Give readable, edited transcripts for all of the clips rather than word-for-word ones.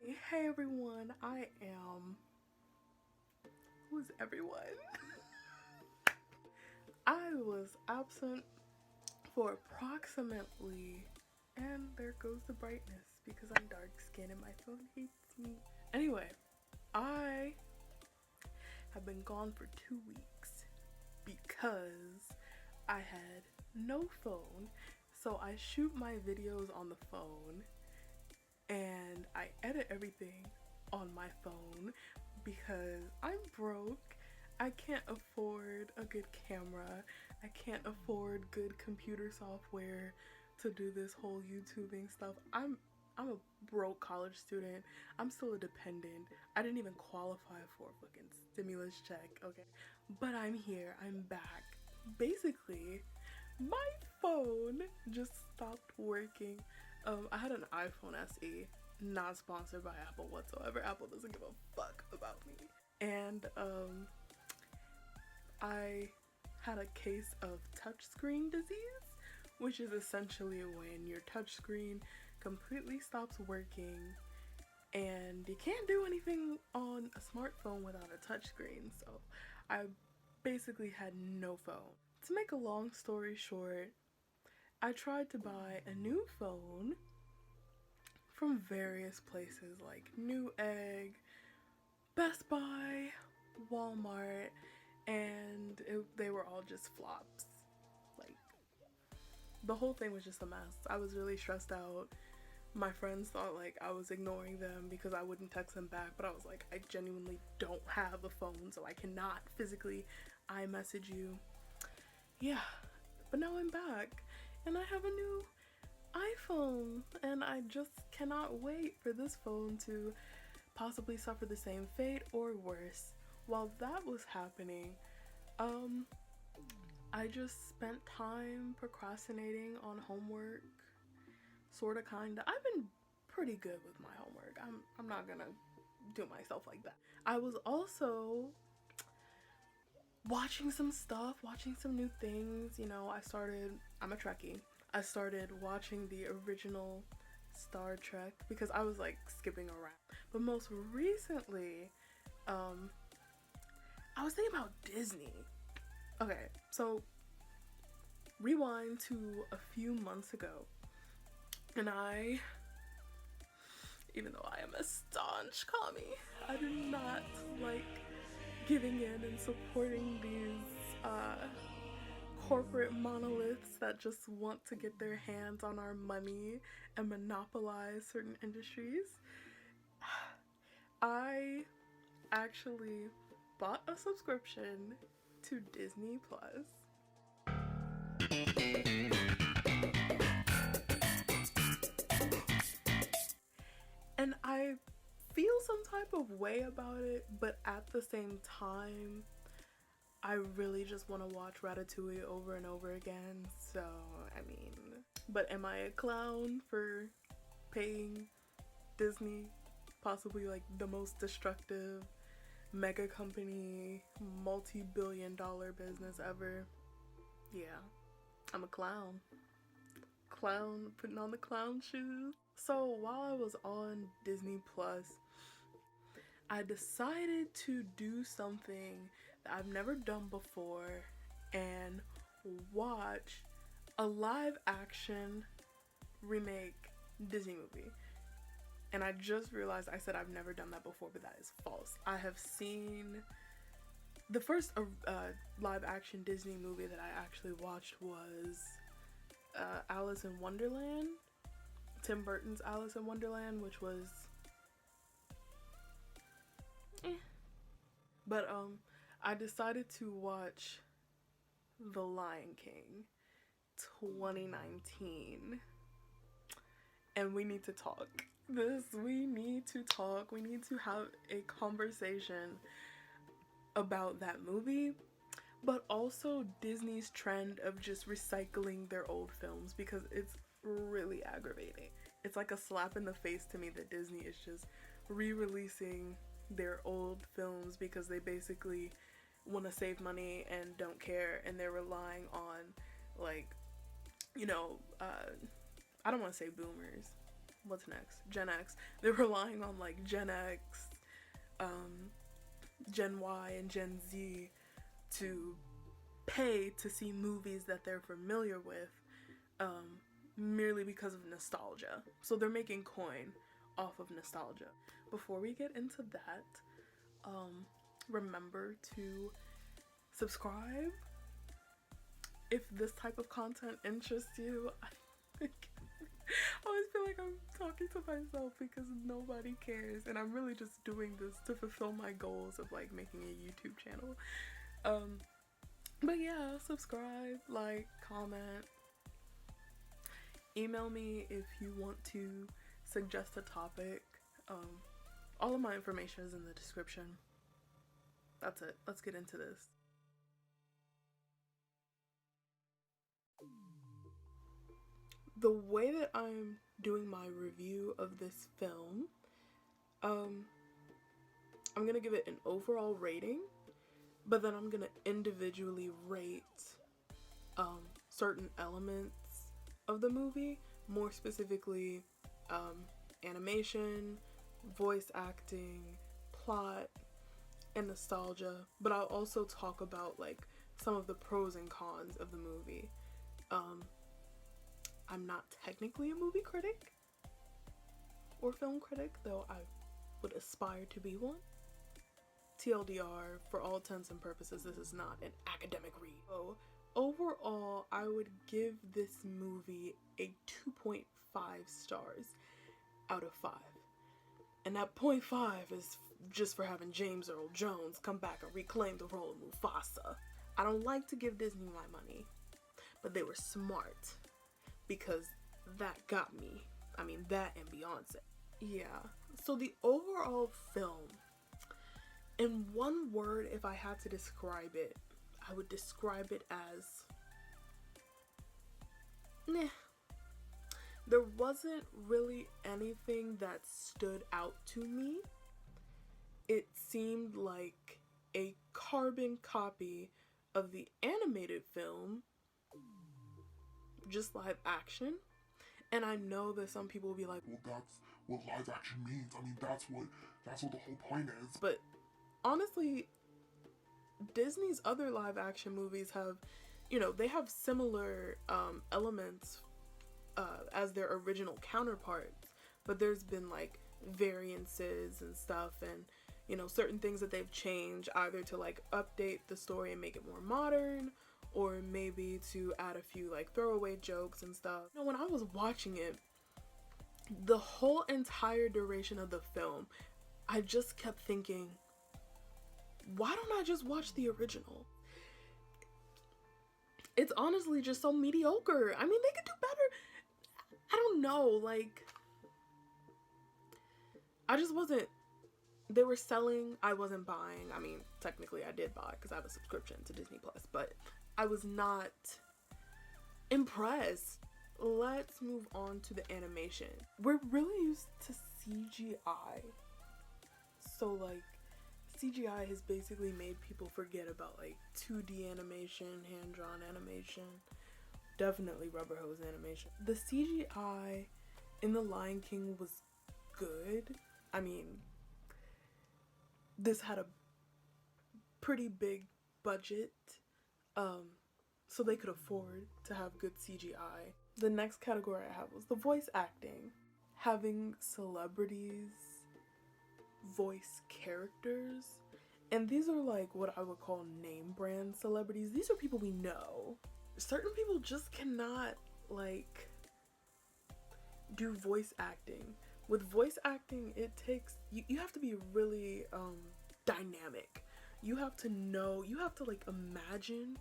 Hey everyone, who's everyone? I was absent for approximately, and there goes the brightness because I'm dark skinned and my phone hates me. Anyway, I have been gone for 2 weeks because I had no phone. So I shoot my videos on the phone and I edit everything on my phone because I'm broke. I can't afford a good camera. I can't afford good computer software to do this whole YouTubing stuff. I'm a broke college student. I'm still a dependent. I didn't even qualify for a fucking stimulus check, okay? But I'm here. I'm back. Basically, my phone just stopped working. I had an iPhone SE, not sponsored by Apple whatsoever. Apple doesn't give a fuck about me. And I had a case of touchscreen disease, which is essentially when your touchscreen completely stops working and you can't do anything on a smartphone without a touchscreen. So I basically had no phone. To make a long story short, I tried to buy a new phone from various places like Newegg, Best Buy, Walmart, and they were all just flops. Like, the whole thing was just a mess. I was really stressed out. My friends thought like I was ignoring them because I wouldn't text them back, but I was like, I genuinely don't have a phone, so I cannot physically iMessage you. Yeah, but now I'm back and I have a new iPhone, and I just cannot wait for this phone to possibly suffer the same fate or worse. While that was happening, I just spent time procrastinating on homework, sorta kinda. I've been pretty good with my homework. I'm not gonna do myself like that. I was also watching some stuff, watching some new things. I'm a Trekkie. I started watching the original Star Trek because I was like skipping around. But most recently, I was thinking about Disney. Okay, so rewind to a few months ago, and even though I am a staunch commie, I do not like giving in and supporting these corporate monoliths that just want to get their hands on our money and monopolize certain industries. I actually bought a subscription to Disney Plus. And I feel some type of way about it, but at the same time, I really just want to watch Ratatouille over and over again. So, I mean, but am I a clown for paying Disney, possibly like the most destructive mega company, multi-billion-dollar business ever? Yeah, I'm a clown. Clown, putting on the clown shoes. So while I was on Disney Plus, I decided to do something that I've never done before and watch a live action remake Disney movie. And I just realized I said I've never done that before, but that is false. I have seen the first live action Disney movie that I actually watched was Alice in Wonderland, Tim Burton's Alice in Wonderland, which was But I decided to watch The Lion King 2019. And we need to talk. We need to talk. We need to have a conversation about that movie, but also Disney's trend of just recycling their old films because it's really aggravating. It's like a slap in the face to me that Disney is just re-releasing their old films because they basically want to save money and don't care, and they're relying on, like, I don't want to say boomers, what's next? Gen X. They're relying on like Gen X, Gen Y, and Gen Z to pay to see movies that they're familiar with, merely because of nostalgia. So they're making coin off of nostalgia. Before we get into that, remember to subscribe if this type of content interests you. I always feel like I'm talking to myself because nobody cares, and I'm really just doing this to fulfill my goals of like making a YouTube channel. But yeah, subscribe, like, comment, email me if you want to suggest a topic. All of my information is in the description. That's it. Let's get into this. The way that I'm doing my review of this film, I'm gonna give it an overall rating, but then I'm gonna individually rate certain elements of the movie, more specifically animation, voice acting, plot, and nostalgia. But I'll also talk about like some of the pros and cons of the movie. I'm not technically a movie critic or film critic, though I would aspire to be one. TLDR, for all intents and purposes, this is not an academic read. So overall, I would give this movie a 2.5 stars out of 5. And that 0.5 is just for having James Earl Jones come back and reclaim the role of Mufasa. I don't like to give Disney my money, but they were smart, because that got me. I mean, that and Beyonce. Yeah, so the overall film, in one word, if I had to describe it, I would describe it as meh. There wasn't really anything that stood out to me. It seemed like a carbon copy of the animated film, just live action. And I know that some people will be like, well, that's what live action means. I mean, that's what the whole point is. But honestly, Disney's other live action movies have, they have similar elements as their original counterparts, but there's been like variances and stuff, and certain things that they've changed, either to like update the story and make it more modern, or maybe to add a few like throwaway jokes and stuff. When I was watching it, the whole entire duration of the film, I just kept thinking, why don't I just watch the original? It's honestly just so mediocre. I mean, they could do better. I don't know, like, I just wasn't, they were selling, I wasn't buying. I mean, technically I did buy because I have a subscription to Disney Plus, but I was not impressed. Let's move on to the animation. We're really used to CGI. So like, CGI has basically made people forget about like 2D animation, hand-drawn animation, definitely rubber hose animation. The CGI in The Lion King was good. I mean, this had a pretty big budget, so they could afford to have good CGI. The next category I have was the voice acting. Having celebrities voice characters, and these are like what I would call name brand celebrities. These are people we know. Certain people just cannot like do voice acting. With voice acting, it takes you have to be really dynamic. You have to know, you have to like imagine,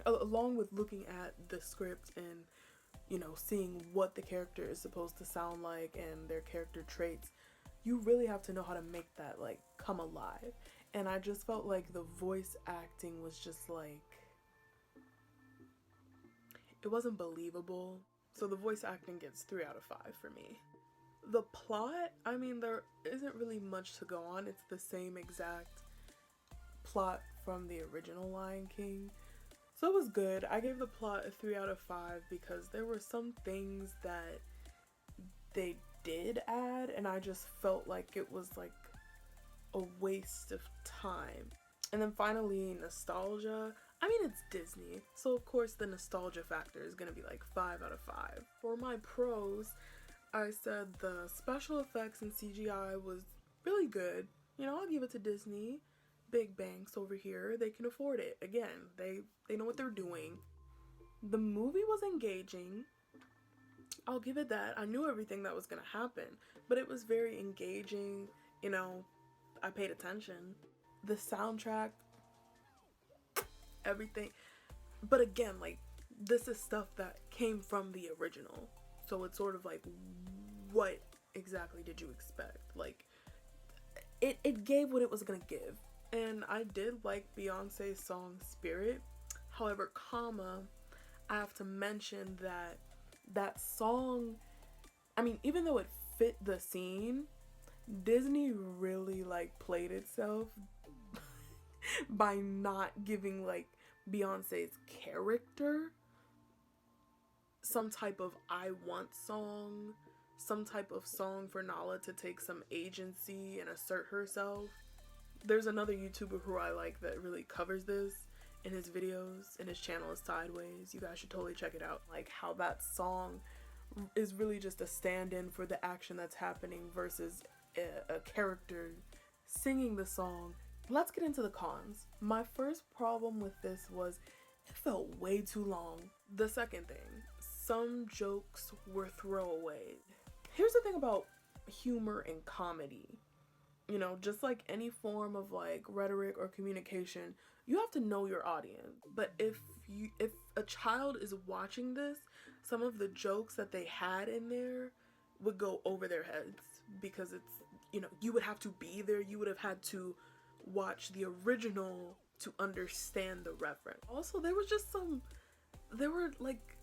along with looking at the script and seeing what the character is supposed to sound like and their character traits. You really have to know how to make that like come alive. And I just felt like the voice acting was just like, it wasn't believable. So the voice acting gets 3 out of 5 for me. The plot, I mean, there isn't really much to go on. It's the same exact plot from the original Lion King. So it was good. I gave the plot a 3 out of 5 because there were some things that they did add, and I just felt like it was like a waste of time. And then finally, nostalgia. I mean, it's Disney, so of course the nostalgia factor is gonna be like 5 out of 5. For my pros, I said the special effects and CGI was really good. You know, I'll give it to Disney. Big banks over here, they can afford it. Again, they know what they're doing. The movie was engaging. I'll give it that. I knew everything that was gonna happen, but it was very engaging. You know, I paid attention. The soundtrack, everything. But again, like, this is stuff that came from the original. So it's sort of like, what exactly did you expect? Like, it gave what it was gonna give. And I did like Beyonce's song Spirit. However, I have to mention that that song, I mean, even though it fit the scene, Disney really like played itself by not giving like Beyonce's character some type of I want song, some type of song for Nala to take some agency and assert herself. There's another YouTuber who I like that really covers this in his videos, and his channel is Sideways. You guys should totally check it out. Like how that song is really just a stand-in for the action that's happening versus a character singing the song. Let's get into the cons. My first problem with this was it felt way too long. The second thing, some jokes were throwaway. Here's the thing about humor and comedy. You know, just like any form of like rhetoric or communication, you have to know your audience. But if a child is watching this, some of the jokes that they had in there would go over their heads because it's, you know, you would have to be there. You would have had to watch the original to understand the reference. Also, there were like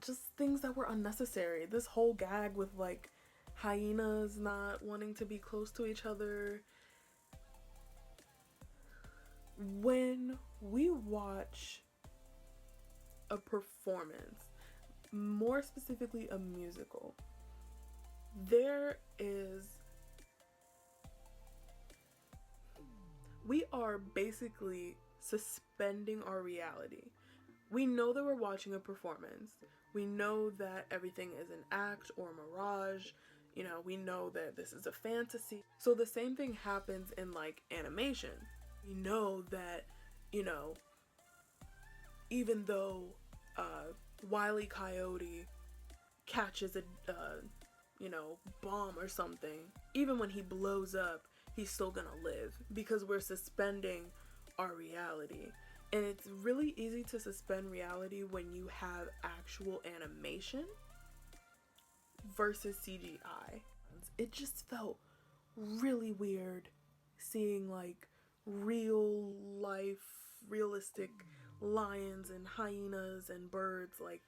just things that were unnecessary. This whole gag with like hyenas not wanting to be close to each other. When we watch a performance, more specifically a musical, we are basically suspending our reality. We know that we're watching a performance. We know that everything is an act or a mirage. You know, we know that this is a fantasy. So the same thing happens in like animation. We know that, you know, even though Wile E. Coyote catches a bomb or something, even when he blows up, he's still gonna live because we're suspending our reality. And it's really easy to suspend reality when you have actual animation versus CGI. It just felt really weird seeing like real life, realistic lions and hyenas and birds like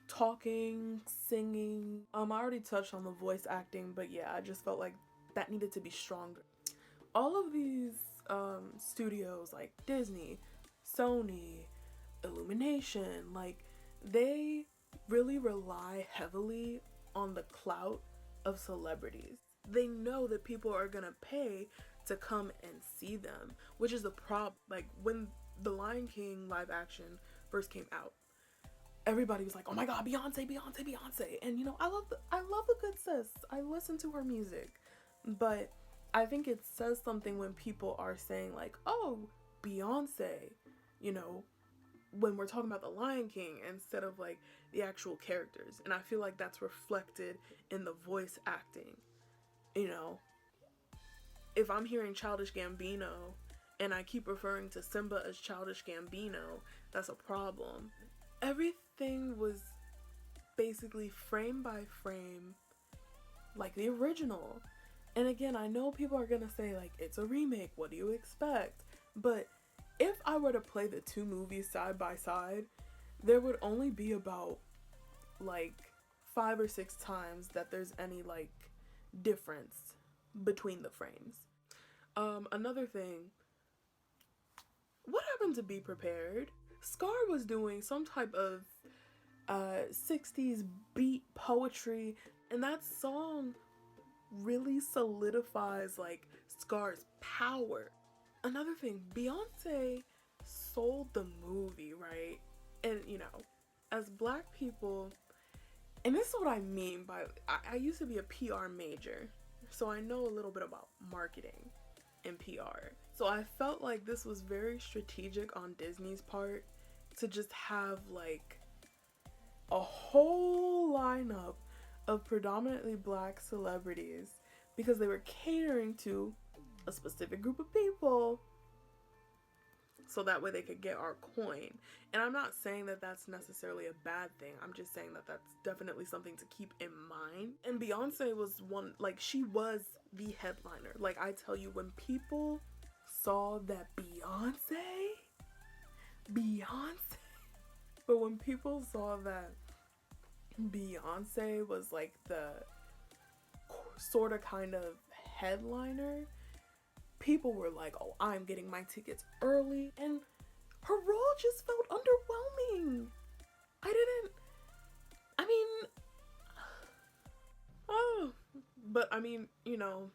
talking, singing. I already touched on the voice acting, but yeah, I just felt like that needed to be stronger. All of these studios like Disney, Sony, Illumination, like they really rely heavily on the clout of celebrities. They know that people are gonna pay to come and see them, which is the problem. Like when The Lion King live action first came out, everybody was like, "Oh my God, Beyonce, Beyonce, Beyonce!" And you know, I love the good sis. I listen to her music, but I think it says something when people are saying like, "Oh, Beyonce," you know, when we're talking about The Lion King instead of like the actual characters. And I feel like that's reflected in the voice acting. You know, if I'm hearing Childish Gambino and I keep referring to Simba as Childish Gambino, that's a problem. Everything was basically frame by frame like the original. And again, I know people are gonna say like, it's a remake, what do you expect? But if I were to play the two movies side by side, there would only be about like 5 or 6 times that there's any like difference between the frames. Another thing, what happened to Be Prepared? Scar was doing some type of 60s beat poetry, And that song really solidifies like Scar's power. Another thing, Beyonce sold the movie, right? And you know, as black people, and this is what I mean by I used to be a PR major, so I know a little bit about marketing and PR. So I felt like this was very strategic on Disney's part to just have like a whole lineup of predominantly black celebrities because they were catering to a specific group of people so that way they could get our coin. And I'm not saying that that's necessarily a bad thing. I'm just saying that that's definitely something to keep in mind. And Beyonce was one, like, she was the headliner. Like, I tell you, when people saw that Beyonce, but when people saw that Beyonce was like the sort of kind of headliner, people were like, oh, I'm getting my tickets early. And her role just felt underwhelming. I mean, oh, but I mean, you know,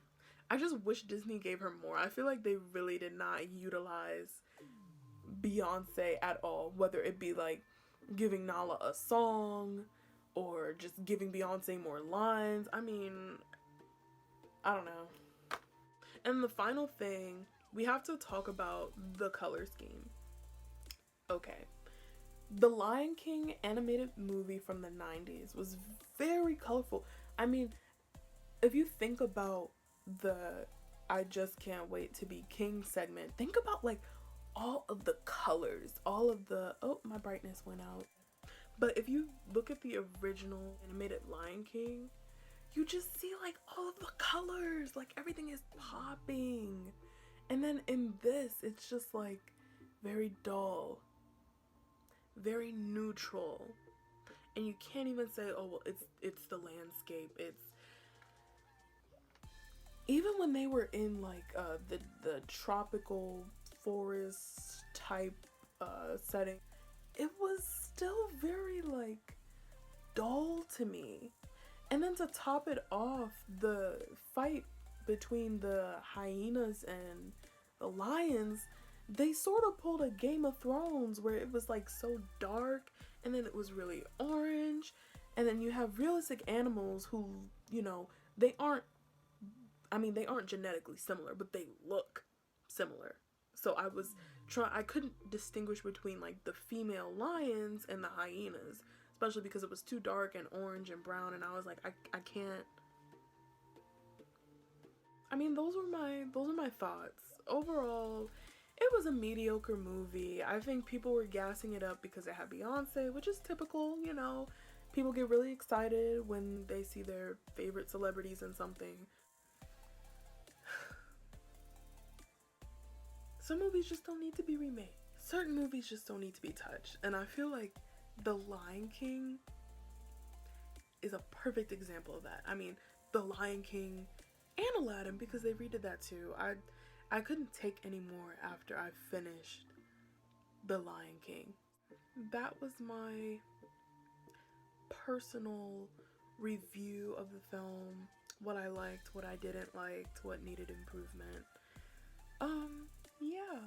I just wish Disney gave her more. I feel like they really did not utilize Beyonce at all, whether it be like giving Nala a song or just giving Beyonce more lines. I mean, I don't know. And the final thing, we have to talk about the color scheme. Okay. The Lion King animated movie from the 90s was very colorful. I mean, if you think about the I just can't wait to be king segment, think about like all of the colors, all of the, oh, my brightness went out. But if you look at the original animated Lion King, you just see like all of the colors, like everything is popping. And then in this, it's just like very dull, very neutral. And you can't even say, oh well, it's the landscape. It's even when they were in like the tropical forest type setting, it was still very like dull to me. And then to top it off, the fight between the hyenas and the lions, they sort of pulled a Game of Thrones where it was like so dark and then it was really orange. And then you have realistic animals who, you know, they aren't genetically similar, but they look similar. So I couldn't distinguish between like the female lions and the hyenas, especially because it was too dark and orange and brown, and I was like, I can't. I mean, those are my thoughts. Overall, it was a mediocre movie. I think people were gassing it up because it had Beyonce, which is typical, you know. People get really excited when they see their favorite celebrities in something. Some movies just don't need to be remade. Certain movies just don't need to be touched. And I feel like The Lion King is a perfect example of that. I mean, The Lion King and Aladdin, because they redid that too. I couldn't take any more after I finished The Lion King. That was my personal review of the film. What I liked, what I didn't like, what needed improvement. Yeah.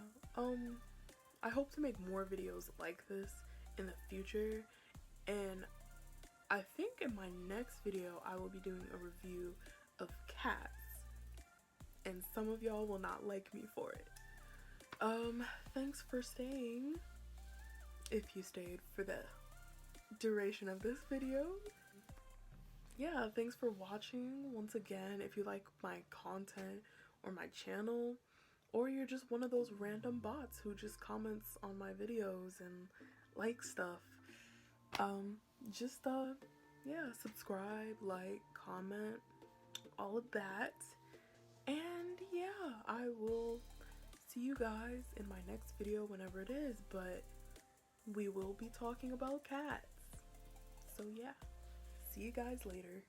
I hope to make more videos like this in the future, and I think in my next video I will be doing a review of Cats, and some of y'all will not like me for it. Thanks for staying, if you stayed for the duration of this video. Yeah, thanks for watching once again. If you like my content or my channel, or you're just one of those random bots who just comments on my videos and like stuff, yeah, subscribe, like, comment, all of that. And yeah, I will see you guys in my next video whenever it is, but we will be talking about cats. So yeah, see you guys later.